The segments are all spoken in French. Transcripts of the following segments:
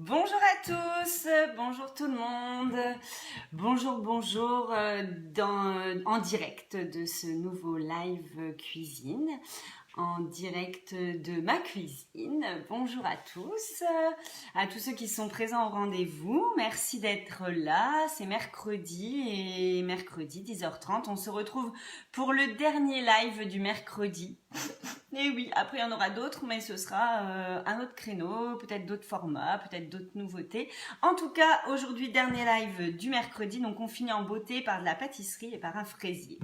Bonjour à tous, bonjour tout le monde, bonjour en direct de ce nouveau live cuisine, en direct de ma cuisine. Bonjour à tous ceux qui sont présents au rendez-vous, merci d'être là, c'est mercredi et mercredi 10h30, on se retrouve pour le dernier live du mercredi. Et oui, après il y en aura d'autres, mais ce sera un autre créneau, peut-être d'autres formats, peut-être d'autres nouveautés. En tout cas, aujourd'hui, dernier live du mercredi, donc on finit en beauté par de la pâtisserie et par un fraisier.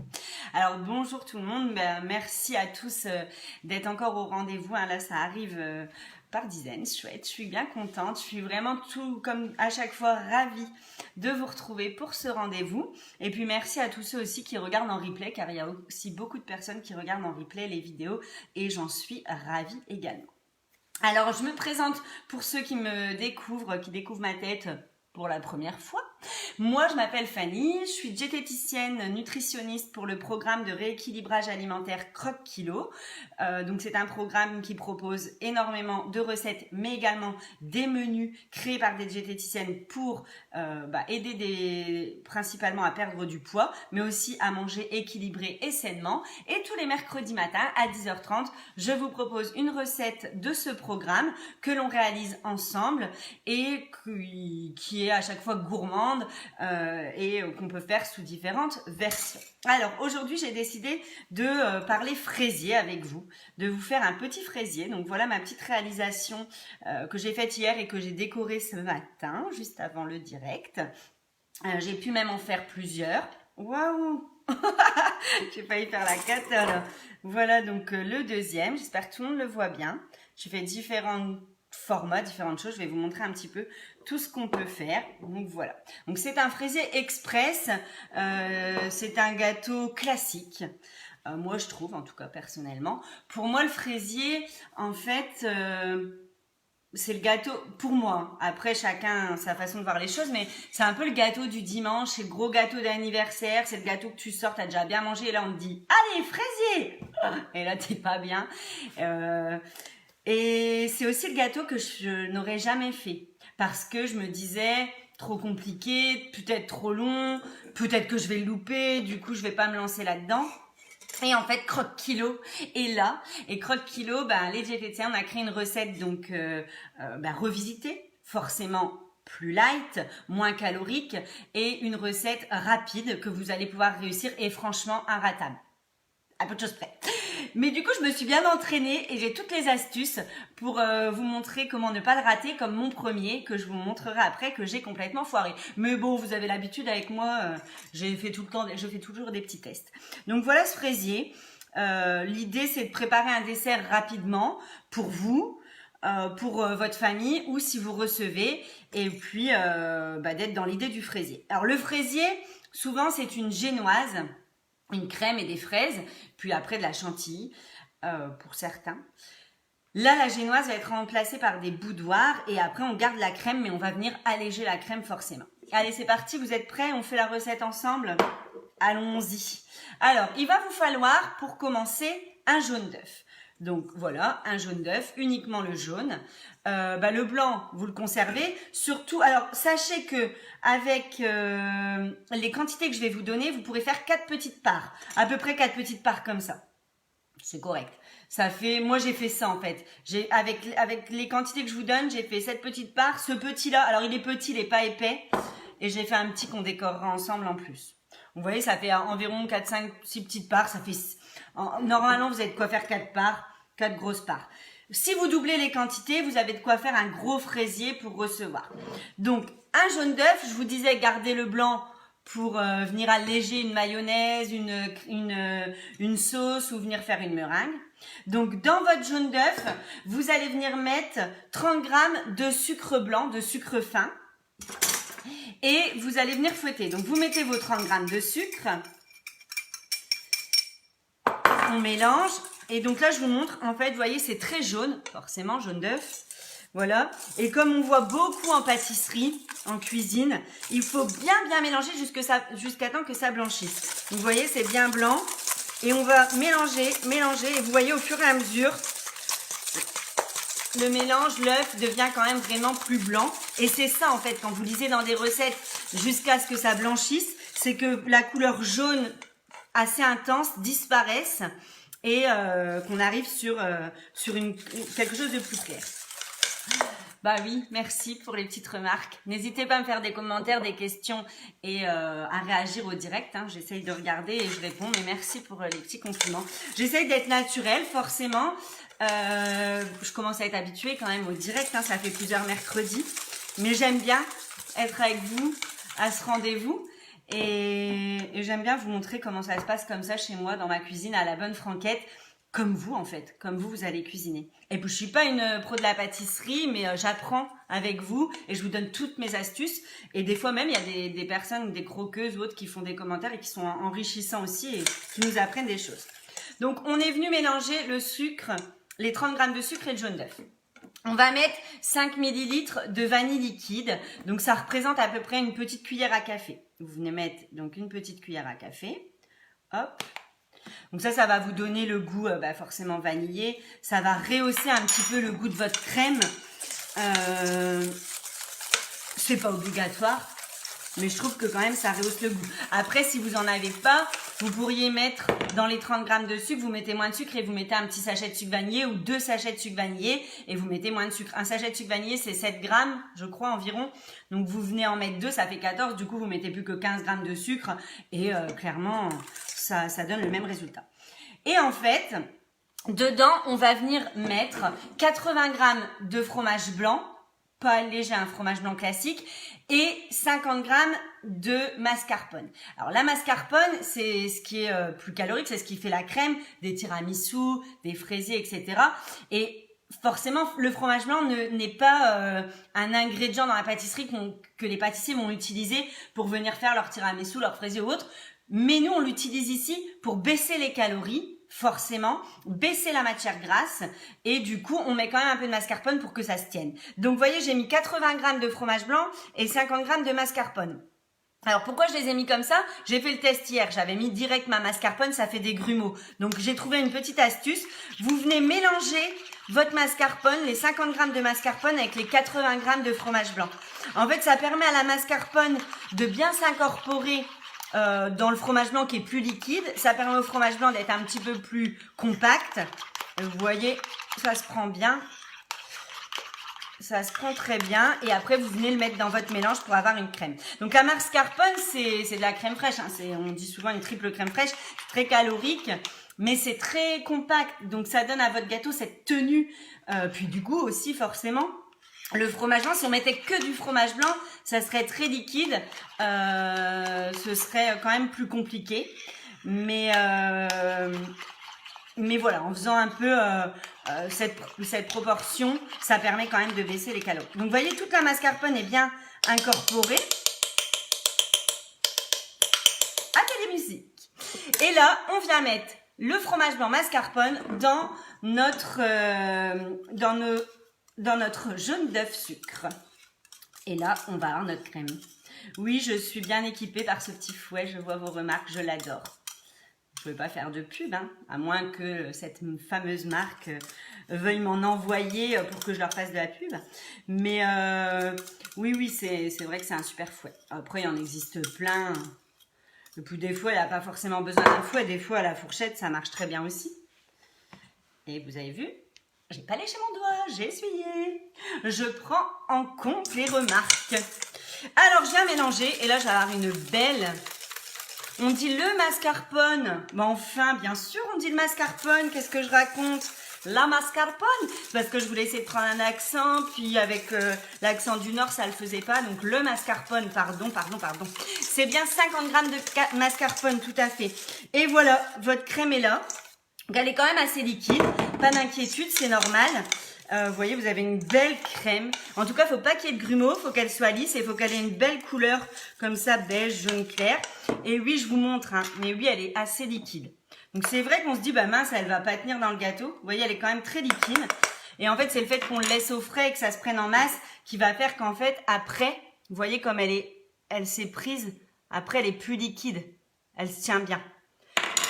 Alors bonjour tout le monde, merci à tous d'être encore au rendez-vous, hein. Là ça arrive par dizaines, chouette, je suis bien contente, je suis vraiment tout comme à chaque fois ravie de vous retrouver pour ce rendez-vous. Et puis merci à tous ceux aussi qui regardent en replay, car il y a aussi beaucoup de personnes qui regardent en replay les vidéos et j'en suis ravie également. Alors je me présente pour ceux qui me découvrent, qui découvrent ma tête pour la première fois. Moi, je m'appelle Fanny, je suis diététicienne nutritionniste pour le programme de rééquilibrage alimentaire Croque Kilo. Donc c'est un programme qui propose énormément de recettes, mais également des menus créés par des diététiciennes pour aider principalement à perdre du poids, mais aussi à manger équilibré et sainement. Et tous les mercredis matins à 10h30, je vous propose une recette de ce programme que l'on réalise ensemble et qui est à chaque fois gourmande et qu'on peut faire sous différentes versions. Alors aujourd'hui j'ai décidé de parler fraisier avec vous, de vous faire un petit fraisier. Donc voilà ma petite réalisation que j'ai faite hier et que j'ai décorée ce matin, juste avant le direct. J'ai pu même en faire plusieurs. Waouh. J'ai failli faire la cata. Voilà donc le deuxième, j'espère que tout le monde le voit bien. J'ai fait différents formats, différentes choses, je vais vous montrer un petit peu tout ce qu'on peut faire. Donc voilà, donc c'est un fraisier express, c'est un gâteau classique, moi je trouve, en tout cas personnellement. Pour moi le fraisier, en fait, c'est le gâteau, pour moi, après chacun a sa façon de voir les choses, mais c'est un peu le gâteau du dimanche, c'est le gros gâteau d'anniversaire, c'est le gâteau que tu sors, t'as déjà bien mangé, et là on te dit « Allez, fraisier !» Et là t'es pas bien. Et c'est aussi le gâteau que je n'aurais jamais fait parce que je me disais trop compliqué, peut-être trop long, peut-être que je vais le louper, du coup je vais pas me lancer là-dedans. Et en fait, Croque Kilo est là. Et Croque Kilo, les diététiciens, on a créé une recette donc revisitée, forcément plus light, moins calorique et une recette rapide que vous allez pouvoir réussir et franchement inratable. À peu de choses près. Mais du coup, je me suis bien entraînée et j'ai toutes les astuces pour vous montrer comment ne pas le rater comme mon premier, que je vous montrerai après, que j'ai complètement foiré. Mais bon, vous avez l'habitude avec moi, je fais toujours des petits tests. Donc voilà ce fraisier. L'idée, c'est de préparer un dessert rapidement pour vous, pour votre famille ou si vous recevez, et puis d'être dans l'idée du fraisier. Alors le fraisier, souvent, c'est une génoise, une crème et des fraises, puis après de la chantilly pour certains. Là, la génoise va être remplacée par des boudoirs et après on garde la crème, mais on va venir alléger la crème forcément. Allez, c'est parti, vous êtes prêts? On fait la recette ensemble? Allons-y. Alors, il va vous falloir pour commencer un jaune d'œuf. Donc voilà, un jaune d'œuf, uniquement le jaune. Le blanc, vous le conservez. Surtout, alors sachez que avec les quantités que je vais vous donner, vous pourrez faire 4 petites parts. À peu près 4 petites parts comme ça. C'est correct. Ça fait, moi j'ai fait ça en fait. Avec les quantités que je vous donne, j'ai fait 7 petites parts. Ce petit-là, alors il est petit, il n'est pas épais. Et j'ai fait un petit qu'on décorera ensemble en plus. Vous voyez, ça fait environ 4, 5, 6 petites parts. Ça fait, normalement, vous avez de quoi faire 4 parts, 4 grosses parts. Si vous doublez les quantités, vous avez de quoi faire un gros fraisier pour recevoir. Donc, un jaune d'œuf, je vous disais, gardez le blanc pour venir alléger une mayonnaise, une sauce ou venir faire une meringue. Donc, dans votre jaune d'œuf, vous allez venir mettre 30 grammes de sucre blanc, de sucre fin. Et vous allez venir fouetter. Donc, vous mettez vos 30 grammes de sucre. On mélange. Et donc là, je vous montre. En fait, vous voyez, c'est très jaune. Forcément, jaune d'œuf. Voilà. Et comme on voit beaucoup en pâtisserie, en cuisine, il faut bien mélanger jusqu'à temps que ça blanchisse. Donc, vous voyez, c'est bien blanc. Et on va mélanger. Et vous voyez, au fur et à mesure, le mélange, l'œuf devient quand même vraiment plus blanc. Et c'est ça en fait, quand vous lisez dans des recettes jusqu'à ce que ça blanchisse, c'est que la couleur jaune assez intense disparaisse et qu'on arrive sur quelque chose de plus clair. Bah oui, merci pour les petites remarques. N'hésitez pas à me faire des commentaires, des questions et à réagir au direct. Hein. J'essaye de regarder et je réponds, mais merci pour les petits compliments. J'essaye d'être naturelle, forcément. Je commence à être habituée quand même au direct, hein. Ça fait plusieurs mercredis. Mais j'aime bien être avec vous à ce rendez-vous. Et j'aime bien vous montrer comment ça se passe comme ça chez moi, dans ma cuisine, à la bonne franquette. Comme vous en fait, comme vous allez cuisiner. Et puis je suis pas une pro de la pâtisserie, mais j'apprends avec vous et je vous donne toutes mes astuces. Et des fois même, il y a des personnes, des croqueuses ou autres qui font des commentaires et qui sont enrichissants aussi et qui nous apprennent des choses. Donc on est venu mélanger le sucre, les 30 g de sucre et le jaune d'œuf. On va mettre 5 ml de vanille liquide, donc ça représente à peu près une petite cuillère à café. Vous venez mettre donc une petite cuillère à café, hop. Donc ça va vous donner le goût forcément vanillé. Ça va rehausser un petit peu le goût de votre crème. C'est pas obligatoire, mais je trouve que quand même ça rehausse le goût. Après, si vous en avez pas, vous pourriez mettre dans les 30 g de sucre, vous mettez moins de sucre et vous mettez un petit sachet de sucre vanillé ou 2 sachets de sucre vanillé et vous mettez moins de sucre. Un sachet de sucre vanillé, c'est 7 g, je crois environ. Donc vous venez en mettre 2, ça fait 14. Du coup, vous mettez plus que 15 g de sucre et clairement, ça donne le même résultat. Et en fait, dedans, on va venir mettre 80 g de fromage blanc, pas léger, un fromage blanc classique, et 50 g de mascarpone. Alors la mascarpone, c'est ce qui est plus calorique, c'est ce qui fait la crème, des tiramisu, des fraisiers, etc. Et forcément, le fromage blanc n'est pas un ingrédient dans la pâtisserie que les pâtissiers vont utiliser pour venir faire leur tiramisu, leur fraisier ou autre. Mais nous, on l'utilise ici pour baisser les calories, forcément, baisser la matière grasse et du coup, on met quand même un peu de mascarpone pour que ça se tienne. Donc, vous voyez, j'ai mis 80 g de fromage blanc et 50 g de mascarpone. Alors, pourquoi je les ai mis comme ça? J'ai fait le test hier, j'avais mis direct ma mascarpone, ça fait des grumeaux. Donc, j'ai trouvé une petite astuce. Vous venez mélanger votre mascarpone, les 50 g de mascarpone avec les 80 g de fromage blanc. En fait, ça permet à la mascarpone de bien s'incorporer dans le fromage blanc qui est plus liquide. Ça permet au fromage blanc d'être un petit peu plus compact. Vous voyez, ça se prend bien. Ça se prend très bien. Et après, vous venez le mettre dans votre mélange pour avoir une crème. Donc, la mascarpone, c'est de la crème fraîche. Hein. On dit souvent une triple crème fraîche. Très calorique. Mais c'est très compact. Donc, ça donne à votre gâteau cette tenue. Puis du goût aussi, forcément. Le fromage blanc, si on mettait que du fromage blanc, ça serait très liquide. Ce serait quand même plus compliqué. Mais voilà, en faisant un peu cette proportion, ça permet quand même de baisser les calories. Donc, vous voyez, toute la mascarpone est bien incorporée. Télémusique. Et là, on vient mettre le fromage blanc mascarpone dans notre jaune d'œuf sucre. Et là, on va avoir notre crème. Oui, je suis bien équipée par ce petit fouet. Je vois vos remarques, je l'adore. Je ne vais pas faire de pub, hein, à moins que cette fameuse marque veuille m'en envoyer pour que je leur fasse de la pub. Mais oui, c'est vrai que c'est un super fouet. Après, il en existe plein. Et puis des fois, il n'a pas forcément besoin d'un fouet. Des fois, à la fourchette, ça marche très bien aussi. Et vous avez vu ? J'ai pas léché mon doigt, j'ai essuyé. Je prends en compte les remarques. Alors, je viens mélanger et là, je vais avoir une belle... On dit le mascarpone. Mais enfin, bien sûr, on dit le mascarpone. Qu'est-ce que je raconte? La mascarpone. Parce que je voulais essayer de prendre un accent, puis avec l'accent du Nord, ça le faisait pas. Donc, le mascarpone, pardon. C'est bien 50 g de mascarpone, tout à fait. Et voilà, votre crème est là. Donc, elle est quand même assez liquide, pas d'inquiétude, c'est normal. Vous voyez, vous avez une belle crème. En tout cas, il ne faut pas qu'il y ait de grumeaux, il faut qu'elle soit lisse et il faut qu'elle ait une belle couleur comme ça, beige, jaune clair. Et oui, je vous montre, hein, mais oui, elle est assez liquide. Donc, c'est vrai qu'on se dit, bah mince, elle va pas tenir dans le gâteau. Vous voyez, elle est quand même très liquide. Et en fait, c'est le fait qu'on le laisse au frais et que ça se prenne en masse qui va faire qu'en fait, après, vous voyez comme elle s'est prise. Après, elle est plus liquide. Elle se tient bien.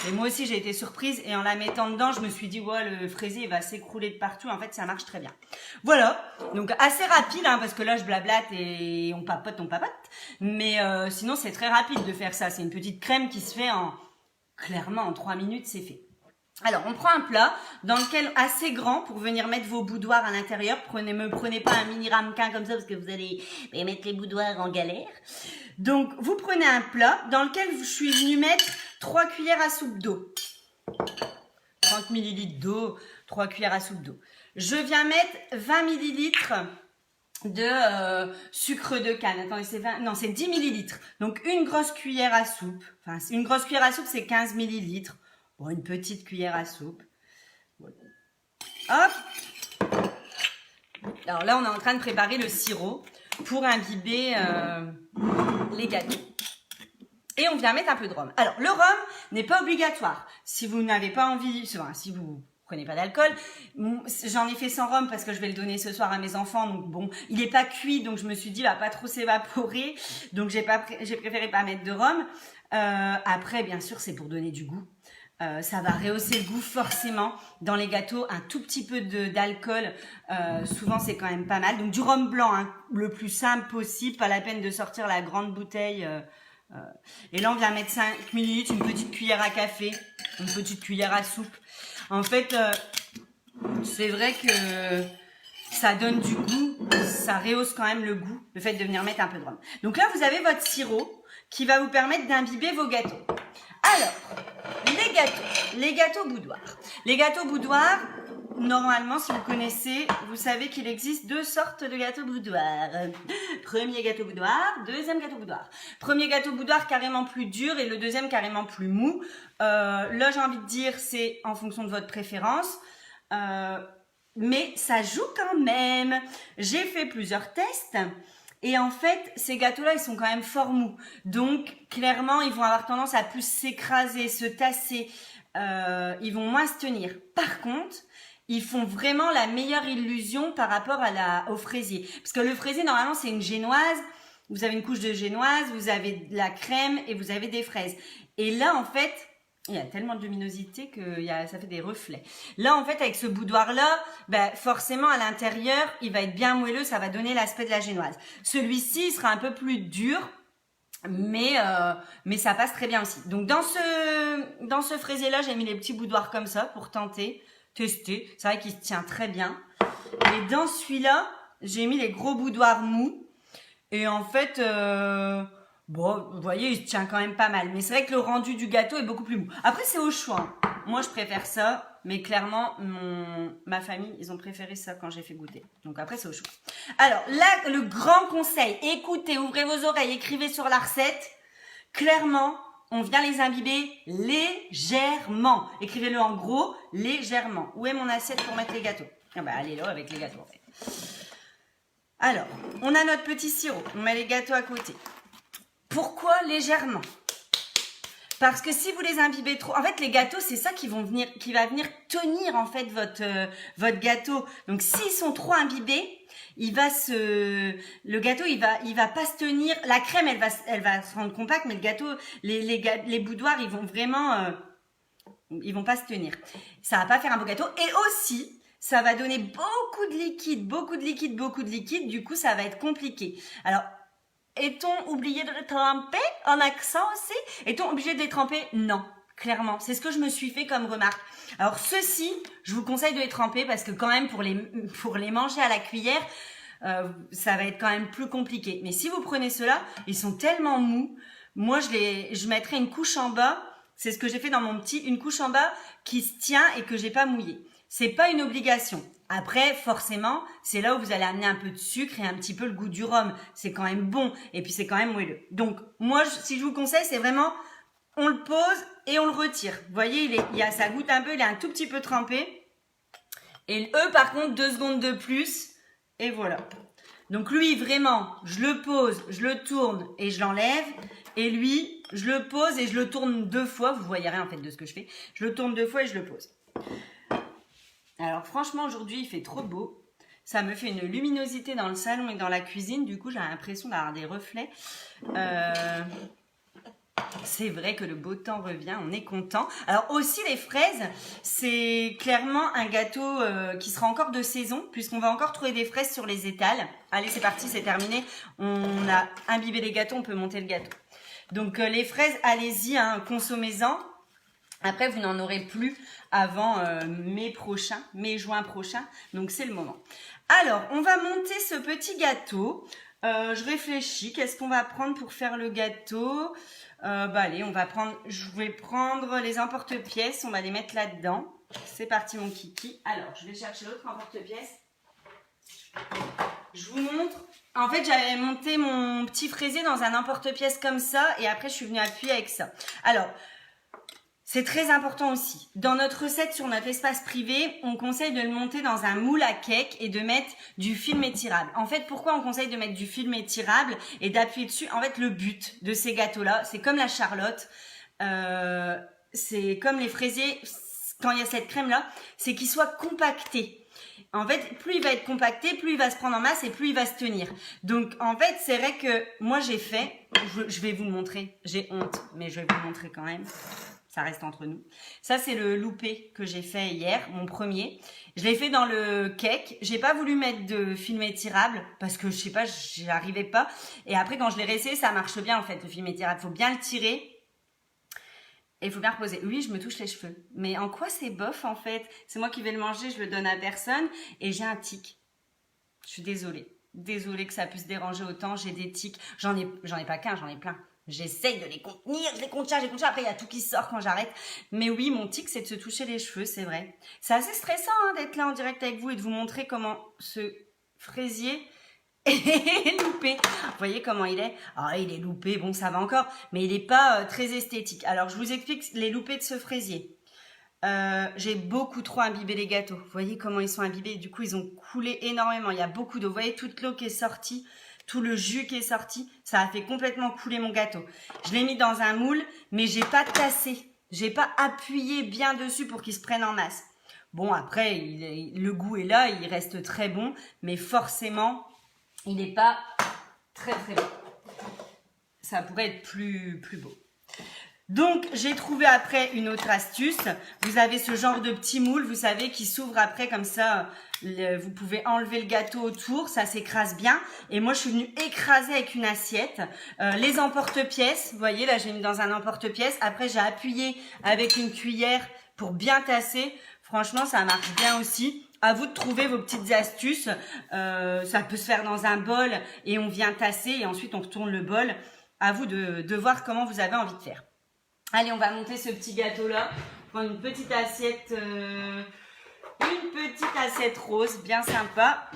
Et moi aussi, j'ai été surprise. Et en la mettant dedans, je me suis dit, ouais, le fraisier, il va s'écrouler de partout. En fait, ça marche très bien. Voilà. Donc, assez rapide, hein, parce que là, je blablate et on papote. Mais sinon, c'est très rapide de faire ça. C'est une petite crème qui se fait clairement, en 3 minutes, c'est fait. Alors, on prend un plat dans lequel assez grand pour venir mettre vos boudoirs à l'intérieur. Me prenez pas un mini ramequin comme ça parce que vous allez mettre les boudoirs en galère. Donc, vous prenez un plat dans lequel je suis venue mettre 3 cuillères à soupe d'eau. 30 ml d'eau, 3 cuillères à soupe d'eau. Je viens mettre 20 ml de sucre de canne. Attendez, c'est 10 ml. Donc, une grosse cuillère à soupe. Enfin, une grosse cuillère à soupe, c'est 15 ml. Bon, une petite cuillère à soupe. Hop. Alors là, on est en train de préparer le sirop pour imbiber les gâteaux. Et on vient mettre un peu de rhum. Alors, le rhum n'est pas obligatoire. Si vous n'avez pas envie, enfin, si vous prenez pas d'alcool, j'en ai fait sans rhum parce que je vais le donner ce soir à mes enfants. Donc bon, il est pas cuit, donc je me suis dit, il va pas trop s'évaporer. Donc j'ai préféré pas mettre de rhum. Après, bien sûr, c'est pour donner du goût. Ça va rehausser le goût forcément. Dans les gâteaux, un tout petit peu d'alcool, souvent c'est quand même pas mal. Donc du rhum blanc, hein, le plus simple possible, pas la peine de sortir la grande bouteille. Et là on vient mettre 5 ml, une petite cuillère à café, une petite cuillère à soupe. En fait, c'est vrai que ça donne du goût, ça rehausse quand même le goût, le fait de venir mettre un peu de rhum. Donc là vous avez votre sirop qui va vous permettre d'imbiber vos gâteaux. Alors, les gâteaux boudoir. Les gâteaux boudoir, normalement, si vous connaissez, vous savez qu'il existe 2 sortes de gâteaux boudoir. Premier gâteau boudoir, deuxième gâteau boudoir. Premier gâteau boudoir carrément plus dur et le deuxième carrément plus mou. Là, j'ai envie de dire, c'est en fonction de votre préférence. Mais ça joue quand même. J'ai fait plusieurs tests. Et en fait, ces gâteaux-là, ils sont quand même fort mous. Donc, clairement, ils vont avoir tendance à plus s'écraser, se tasser. Ils vont moins se tenir. Par contre, ils font vraiment la meilleure illusion par rapport au fraisier. Parce que le fraisier, normalement, c'est une génoise. Vous avez une couche de génoise, vous avez de la crème et vous avez des fraises. Et là, en fait, il y a tellement de luminosité que ça fait des reflets. Là, en fait, avec ce boudoir-là, forcément, à l'intérieur, il va être bien moelleux, ça va donner l'aspect de la génoise. Celui-ci, il sera un peu plus dur, mais ça passe très bien aussi. Donc, dans ce fraisier-là, j'ai mis les petits boudoirs comme ça pour tester. C'est vrai qu'il se tient très bien. Et dans celui-là, j'ai mis les gros boudoirs mous. Et en fait... bon, vous voyez, il se tient quand même pas mal. Mais c'est vrai que le rendu du gâteau est beaucoup plus mou. Après, c'est au choix. Moi, je préfère ça. Mais clairement, ma famille, ils ont préféré ça quand j'ai fait goûter. Donc après, c'est au choix. Alors, là, le grand conseil. Écoutez, ouvrez vos oreilles, écrivez sur la recette. Clairement, on vient les imbiber légèrement. Écrivez-le en gros, légèrement. Où est mon assiette pour mettre les gâteaux? Ah bah, elle est là avec les gâteaux, en fait. Alors, on a notre petit sirop. On met les gâteaux à côté. Pourquoi légèrement? Parce que si vous les imbibez trop, en fait les gâteaux c'est ça qui va venir tenir en fait votre gâteau. Donc s'ils sont trop imbibés, le gâteau il va pas se tenir. La crème elle va se rendre compacte, mais le gâteau, les boudoirs ils vont vraiment, ils vont pas se tenir. Ça va pas faire un beau gâteau. Et aussi ça va donner beaucoup de liquide. Du coup ça va être compliqué. Alors est-on obligé de les tremper en accent aussi? Est-on obligé de les tremper? Non, clairement. C'est ce que je me suis fait comme remarque. Alors ceux-ci, je vous conseille de les tremper parce que quand même pour les manger à la cuillère, ça va être quand même plus compliqué. Mais si vous prenez ceux-là, ils sont tellement mous. Moi, je mettrai une couche en bas. C'est ce que j'ai fait dans mon une couche en bas qui se tient et que j'ai pas mouillé. C'est pas une obligation. Après, forcément, c'est là où vous allez amener un peu de sucre et un petit peu le goût du rhum. C'est quand même bon et puis c'est quand même moelleux. Donc, moi, si je vous conseille, c'est vraiment, on le pose et on le retire. Vous voyez, ça goûte un peu, il est un tout petit peu trempé. Et eux, par contre, 2 secondes de plus. Et voilà. Donc lui, vraiment, je le pose, je le tourne et je l'enlève. Et lui, je le pose et je le tourne 2 fois. Vous voyez rien en fait de ce que je fais. Je le tourne 2 fois et je le pose. Alors franchement, aujourd'hui, il fait trop beau. Ça me fait une luminosité dans le salon et dans la cuisine. Du coup, j'ai l'impression d'avoir des reflets. C'est vrai que le beau temps revient, on est content. Alors aussi les fraises, c'est clairement un gâteau qui sera encore de saison, puisqu'on va encore trouver des fraises sur les étals. Allez, c'est parti, c'est terminé. On a imbibé les gâteaux, on peut monter le gâteau. Donc les fraises, allez-y, hein, consommez-en. Après, vous n'en aurez plus avant mai-juin prochain. Donc c'est le moment. Alors, on va monter ce petit gâteau. Je réfléchis, qu'est-ce qu'on va prendre pour faire le gâteau? Allez, je vais prendre les emporte-pièces, on va les mettre là-dedans. C'est parti mon kiki. Alors, je vais chercher l'autre emporte-pièce. Je vous montre. En fait, j'avais monté mon petit fraisier dans un emporte-pièce comme ça et après, je suis venue appuyer avec ça. Alors, c'est très important aussi. Dans notre recette sur notre espace privé, on conseille de le monter dans un moule à cake et de mettre du film étirable. En fait, pourquoi on conseille de mettre du film étirable et d'appuyer dessus? En fait, le but de ces gâteaux-là, c'est comme la Charlotte, c'est comme les fraisiers, quand il y a cette crème-là, c'est qu'il soit compacté. En fait, plus il va être compacté, plus il va se prendre en masse et plus il va se tenir. Donc, en fait, c'est vrai que moi, j'ai fait, je vais vous le montrer, j'ai honte, mais je vais vous le montrer quand même. Ça reste entre nous. Ça, c'est le loupé que j'ai fait hier, mon premier. Je l'ai fait dans le cake. J'ai pas voulu mettre de film étirable parce que je sais pas, j'y arrivais pas. Et après, quand je l'ai réessayé, ça marche bien en fait, le film étirable. Faut bien le tirer et il faut bien reposer. Oui, je me touche les cheveux. Mais en quoi c'est bof en fait? C'est moi qui vais le manger, je le donne à personne et j'ai un tic. Je suis désolée. Désolée que ça puisse déranger autant. J'ai des tics. J'en ai pas qu'un, j'en ai plein. J'essaye de les contenir, je les contiens, après il y a tout qui sort quand j'arrête. Mais oui, mon tic, c'est de se toucher les cheveux, c'est vrai. C'est assez stressant hein, d'être là en direct avec vous et de vous montrer comment ce fraisier est loupé. Vous voyez comment il est? Ah, il est loupé, bon ça va encore, mais il n'est pas très esthétique. Alors, je vous explique les loupés de ce fraisier. J'ai beaucoup trop imbibé les gâteaux. Vous voyez comment ils sont imbibés? Du coup, ils ont coulé énormément. Il y a beaucoup d'eau. Vous voyez toute l'eau qui est sortie? Tout le jus qui est sorti, ça a fait complètement couler mon gâteau. Je l'ai mis dans un moule, mais j'ai pas tassé. J'ai pas appuyé bien dessus pour qu'il se prenne en masse. Bon, après, le goût est là, il reste très bon, mais forcément, il n'est pas très très bon. Ça pourrait être plus beau. Donc, j'ai trouvé après une autre astuce. Vous avez ce genre de petit moule, vous savez, qui s'ouvre après comme ça. Vous pouvez enlever le gâteau autour, ça s'écrase bien. Et moi, je suis venue écraser avec une assiette. Les emporte-pièces, vous voyez, là, j'ai mis dans un emporte-pièces. Après, j'ai appuyé avec une cuillère pour bien tasser. Franchement, ça marche bien aussi. À vous de trouver vos petites astuces. Ça peut se faire dans un bol et on vient tasser et ensuite on retourne le bol. À vous de voir comment vous avez envie de faire. Allez, on va monter ce petit gâteau-là. Prendre une petite assiette rose, bien sympa.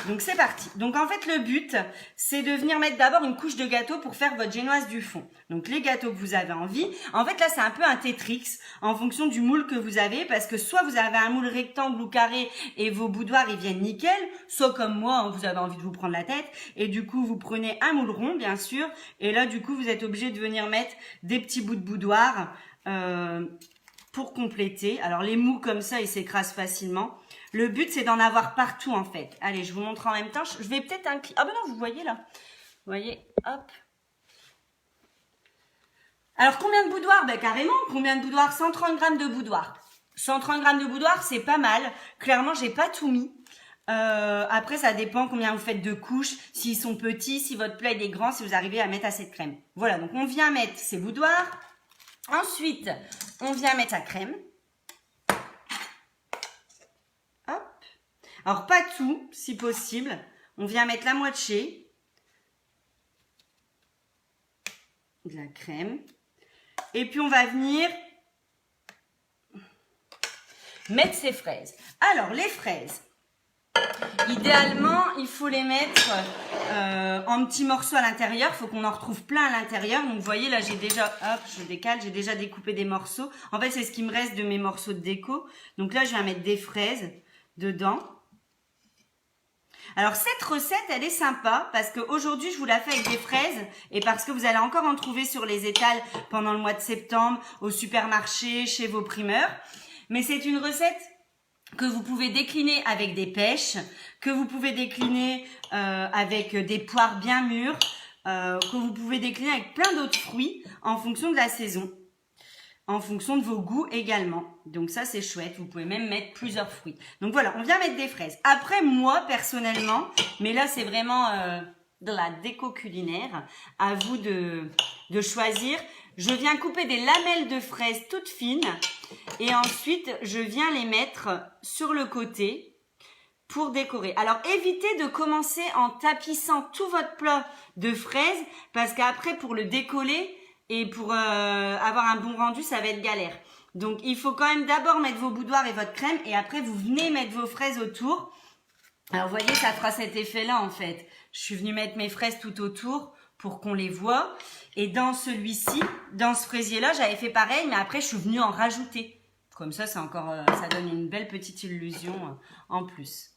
Donc, c'est parti. Donc, en fait, le but, c'est de venir mettre d'abord une couche de gâteau pour faire votre génoise du fond. Donc, les gâteaux que vous avez envie. En fait, là, c'est un peu un Tetrix en fonction du moule que vous avez. Parce que soit vous avez un moule rectangle ou carré et vos boudoirs, ils viennent nickel. Soit comme moi, hein, vous avez envie de vous prendre la tête. Et du coup, vous prenez un moule rond, bien sûr. Et là, du coup, vous êtes obligé de venir mettre des petits bouts de boudoir pour compléter. Alors, les mous comme ça, ils s'écrasent facilement. Le but, c'est d'en avoir partout, en fait. Allez, je vous montre en même temps. Je vais peut-être incliner... Ah ben non, vous voyez là. Vous voyez, hop. Alors, combien de boudoirs? Ben carrément, combien de boudoirs? 130 grammes de boudoir. 130 grammes de boudoir, c'est pas mal. Clairement, j'ai pas tout mis. Après, ça dépend combien vous faites de couches. S'ils sont petits, si votre plat est grand, si vous arrivez à mettre assez de crème. Voilà, donc on vient mettre ces boudoirs. Ensuite, on vient mettre la crème. Alors, pas tout, si possible. On vient mettre la moitié de la crème. Et puis, on va venir mettre ces fraises. Alors, les fraises, idéalement, il faut les mettre en petits morceaux à l'intérieur. Il faut qu'on en retrouve plein à l'intérieur. Donc, vous voyez, là, j'ai déjà, hop, je décale, j'ai déjà découpé des morceaux. En fait, c'est ce qui me reste de mes morceaux de déco. Donc là, je vais mettre des fraises dedans. Alors, cette recette, elle est sympa parce qu'aujourd'hui, je vous la fais avec des fraises et parce que vous allez encore en trouver sur les étals pendant le mois de septembre, au supermarché, chez vos primeurs. Mais c'est une recette que vous pouvez décliner avec des pêches, que vous pouvez décliner avec des poires bien mûres, que vous pouvez décliner avec plein d'autres fruits en fonction de la saison, en fonction de vos goûts également. Donc ça, c'est chouette. Vous pouvez même mettre plusieurs fruits. Donc voilà, on vient mettre des fraises. Après, moi, personnellement, mais là, c'est vraiment de la déco culinaire, à vous de choisir. Je viens couper des lamelles de fraises toutes fines et ensuite, je viens les mettre sur le côté pour décorer. Alors, évitez de commencer en tapissant tout votre plat de fraises parce qu'après, pour le décoller et pour avoir un bon rendu, ça va être galère. Donc, il faut quand même d'abord mettre vos boudoirs et votre crème et après, vous venez mettre vos fraises autour. Alors, vous voyez, ça fera cet effet-là, en fait. Je suis venue mettre mes fraises tout autour pour qu'on les voit. Et dans celui-ci, dans ce fraisier-là, j'avais fait pareil, mais après, je suis venue en rajouter. Comme ça, c'est encore, ça donne une belle petite illusion en plus.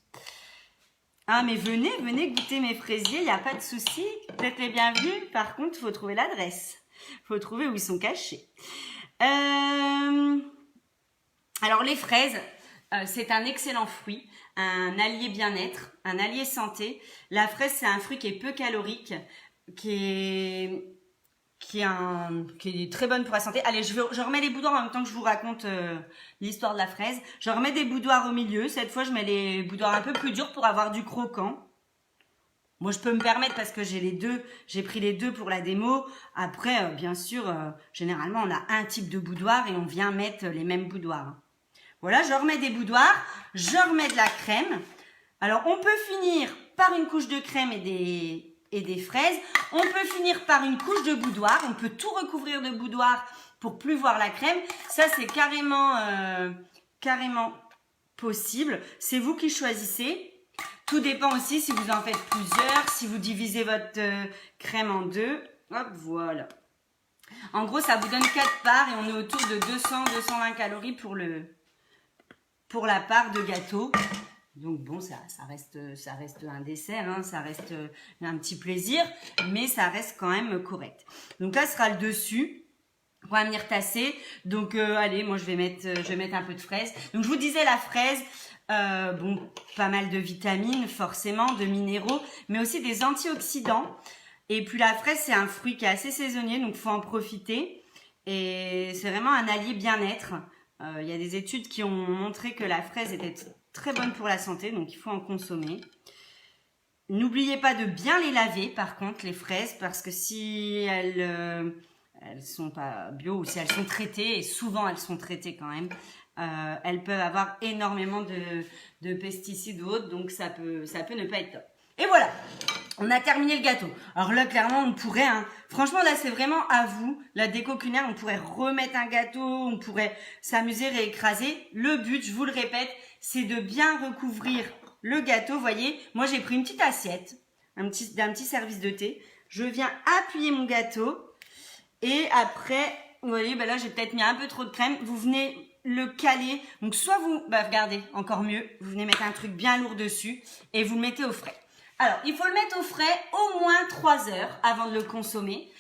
Ah, mais venez goûter mes fraisiers, il n'y a pas de souci. Vous êtes les bienvenus. Par contre, il faut trouver l'adresse. Il faut trouver où ils sont cachés. Alors, les fraises, c'est un excellent fruit, un allié bien-être, un allié santé. La fraise, c'est un fruit qui est peu calorique, qui est très bonne pour la santé. Allez, je remets les boudoirs en même temps que je vous raconte l'histoire de la fraise. Je remets des boudoirs au milieu. Cette fois, je mets les boudoirs un peu plus durs pour avoir du croquant. Moi, je peux me permettre parce que j'ai les deux. J'ai pris les deux pour la démo. Après, bien sûr, généralement, on a un type de boudoir et on vient mettre les mêmes boudoirs. Voilà, je remets des boudoirs. Je remets de la crème. Alors, on peut finir par une couche de crème et des fraises. On peut finir par une couche de boudoir. On peut tout recouvrir de boudoir pour plus voir la crème. Ça, c'est carrément possible. C'est vous qui choisissez. Tout dépend aussi si vous en faites plusieurs, si vous divisez votre crème en deux. Hop, voilà. En gros, ça vous donne 4 parts et on est autour de 200-220 calories pour la part de gâteau. Donc bon, ça reste un dessert, hein, ça reste un petit plaisir, mais ça reste quand même correct. Donc là, ce sera le dessus. On va venir tasser. Donc allez, moi je vais mettre un peu de fraise. Donc je vous disais la fraise, bon, pas mal de vitamines forcément, de minéraux, mais aussi des antioxydants. Et puis la fraise, c'est un fruit qui est assez saisonnier, donc faut en profiter. Et c'est vraiment un allié bien-être. Il y a des études qui ont montré que la fraise était très bonne pour la santé, donc il faut en consommer. N'oubliez pas de bien les laver, par contre, les fraises, parce que si elles sont pas bio ou si elles sont traitées, et souvent elles sont traitées quand même, elles peuvent avoir énormément de pesticides ou autres, donc ça peut ne pas être top. Et voilà, on a terminé le gâteau. Alors là, clairement, on pourrait, hein, franchement, là, c'est vraiment à vous, la déco culinaire, on pourrait remettre un gâteau, on pourrait s'amuser, réécraser. Le but, je vous le répète, c'est de bien recouvrir le gâteau. Vous voyez, moi, j'ai pris une petite assiette, d'un petit service de thé. Je viens appuyer mon gâteau et après, vous voyez, ben là, j'ai peut-être mis un peu trop de crème. Vous venez le caler. Donc, soit vous, regardez, encore mieux, vous venez mettre un truc bien lourd dessus et vous le mettez au frais. Alors, il faut le mettre au frais au moins 3 heures avant de le consommer.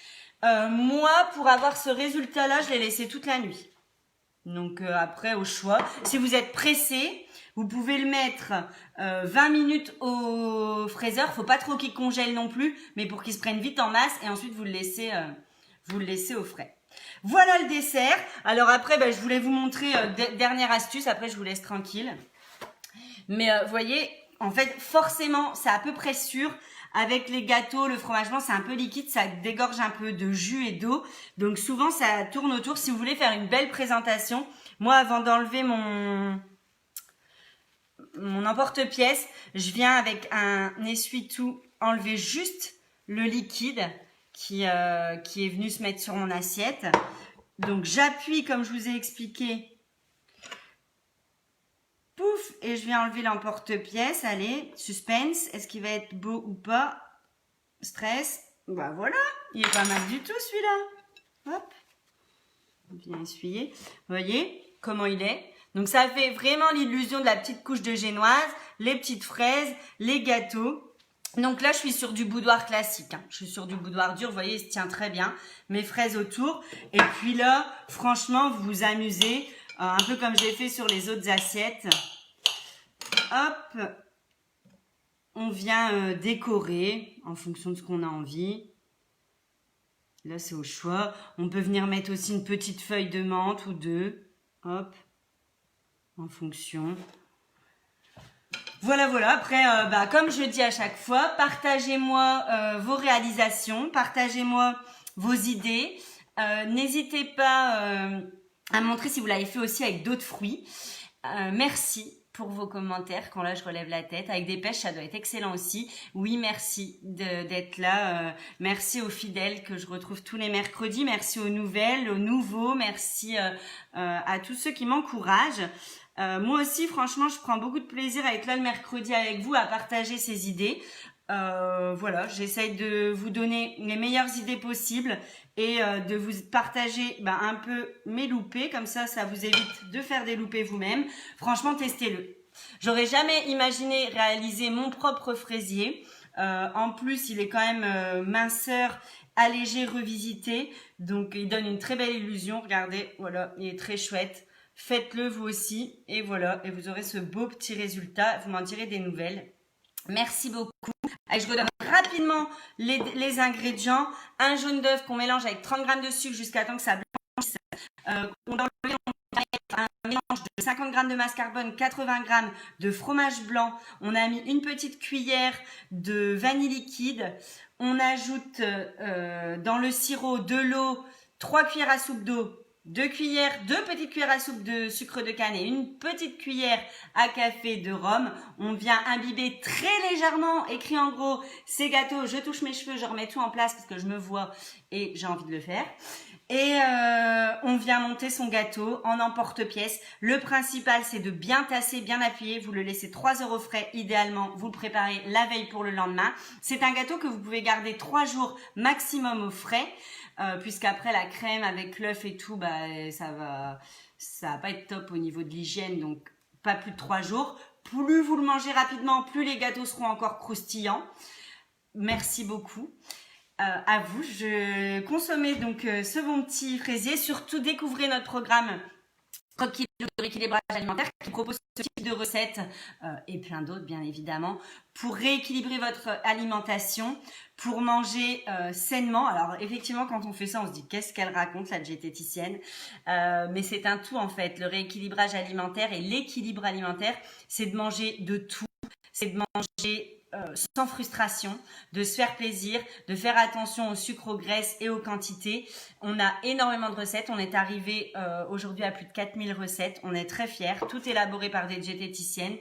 Moi, pour avoir ce résultat-là, je l'ai laissé toute la nuit. Donc, après, au choix. Si vous êtes pressé, vous pouvez le mettre 20 minutes au fraiseur. Faut pas trop qu'il congèle non plus, mais pour qu'il se prenne vite en masse. Et ensuite, vous le laissez au frais. Voilà le dessert. Alors après, je voulais vous montrer dernière astuce. Après, je vous laisse tranquille. Mais vous voyez, en fait, forcément, c'est à peu près sûr. Avec les gâteaux, le fromage blanc, c'est un peu liquide, ça dégorge un peu de jus et d'eau. Donc souvent, ça tourne autour. Si vous voulez faire une belle présentation, moi, avant d'enlever mon emporte-pièce, je viens avec un essuie-tout enlever juste le liquide qui est venu se mettre sur mon assiette. Donc j'appuie comme je vous ai expliqué. Pouf, et je viens enlever l'emporte-pièce. Allez, suspense. Est-ce qu'il va être beau ou pas? Stress. Bah voilà, il est pas mal du tout celui-là. Hop. Bien essuyé. Vous voyez comment il est? Donc ça fait vraiment l'illusion de la petite couche de génoise, les petites fraises, les gâteaux. Donc là, je suis sur du boudoir classique. Hein. Je suis sur du boudoir dur. Vous voyez, il se tient très bien. Mes fraises autour. Et puis là, franchement, vous vous amusez. Un peu comme j'ai fait sur les autres assiettes. Hop. On vient décorer en fonction de ce qu'on a envie. Là, c'est au choix. On peut venir mettre aussi une petite feuille de menthe ou deux. Hop. En fonction. Voilà, voilà. Après, comme je dis à chaque fois, partagez-moi vos réalisations. Partagez-moi vos idées. N'hésitez pas à montrer si vous l'avez fait aussi avec d'autres fruits. Merci pour vos commentaires quand là je relève la tête. Avec des pêches, ça doit être excellent aussi. Oui, merci d'être là. Merci aux fidèles que je retrouve tous les mercredis. Merci aux nouvelles, aux nouveaux. Merci à tous ceux qui m'encouragent. Moi aussi, franchement, je prends beaucoup de plaisir à être là le mercredi avec vous, à partager ces idées. Voilà, j'essaye de vous donner les meilleures idées possibles et de vous partager un peu mes loupés, comme ça vous évite de faire des loupés vous-même. Franchement, testez-le. J'aurais jamais imaginé réaliser mon propre fraisier. En plus, il est quand même minceur, allégé, revisité, donc il donne une très belle illusion. Regardez, voilà, il est très chouette. Faites-le vous aussi et voilà, et vous aurez ce beau petit résultat. Vous m'en direz des nouvelles. Merci beaucoup. Allez, je redonne rapidement les ingrédients. Un jaune d'œuf qu'on mélange avec 30 g de sucre jusqu'à temps que ça blanchisse. On va mettre un mélange de 50 g de mascarpone, 80 g de fromage blanc. On a mis une petite cuillère de vanille liquide. On ajoute dans le sirop de l'eau, 3 cuillères à soupe d'eau. 2 petites cuillères à soupe de sucre de canne et une petite cuillère à café de rhum. On vient imbiber très légèrement, écrit en gros, ces gâteaux, je touche mes cheveux, je remets tout en place parce que je me vois et j'ai envie de le faire. Et on vient monter son gâteau en emporte-pièce. Le principal, c'est de bien tasser, bien appuyer. Vous le laissez 3 heures au frais. Idéalement, vous le préparez la veille pour le lendemain. C'est un gâteau que vous pouvez garder 3 jours maximum au frais. Puisqu'après la crème avec l'œuf et tout, ça va pas être top au niveau de l'hygiène, donc pas plus de 3 jours. Plus vous le mangez rapidement, plus les gâteaux seront encore croustillants. Merci beaucoup. À vous, je consommez donc ce bon petit fraisier. Surtout découvrez notre programme Tranquille de rééquilibrage alimentaire qui propose ce type de recettes et plein d'autres bien évidemment pour rééquilibrer votre alimentation, pour manger sainement. Alors effectivement quand on fait ça on se dit qu'est-ce qu'elle raconte la diététicienne, mais c'est un tout en fait. Le rééquilibrage alimentaire et l'équilibre alimentaire, c'est de manger de tout, c'est de manger sans frustration, de se faire plaisir, de faire attention au sucre, aux graisses et aux quantités. On a énormément de recettes, on est arrivé aujourd'hui à plus de 4000 recettes, on est très fiers, tout élaboré par des diététiciennes.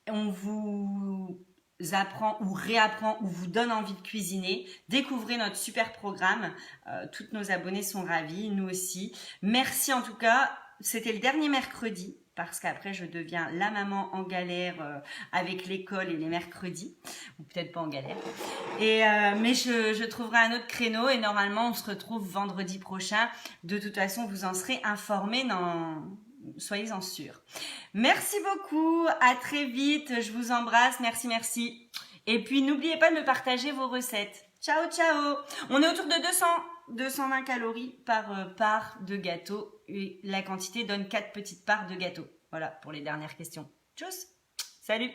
On vous apprend ou réapprend ou vous donne envie de cuisiner. Découvrez notre super programme, toutes nos abonnés sont ravis, nous aussi. Merci en tout cas, c'était le dernier mercredi, parce qu'après je deviens la maman en galère avec l'école et les mercredis, ou peut-être pas en galère. Et mais je trouverai un autre créneau et normalement on se retrouve vendredi prochain. De toute façon, vous en serez informés, soyez-en sûrs. Merci beaucoup, à très vite, je vous embrasse, merci, merci. Et puis n'oubliez pas de me partager vos recettes. Ciao, ciao. On est autour de 220 calories par part de gâteau et la quantité donne 4 petites parts de gâteau. Voilà pour les dernières questions. Tchuss. Salut.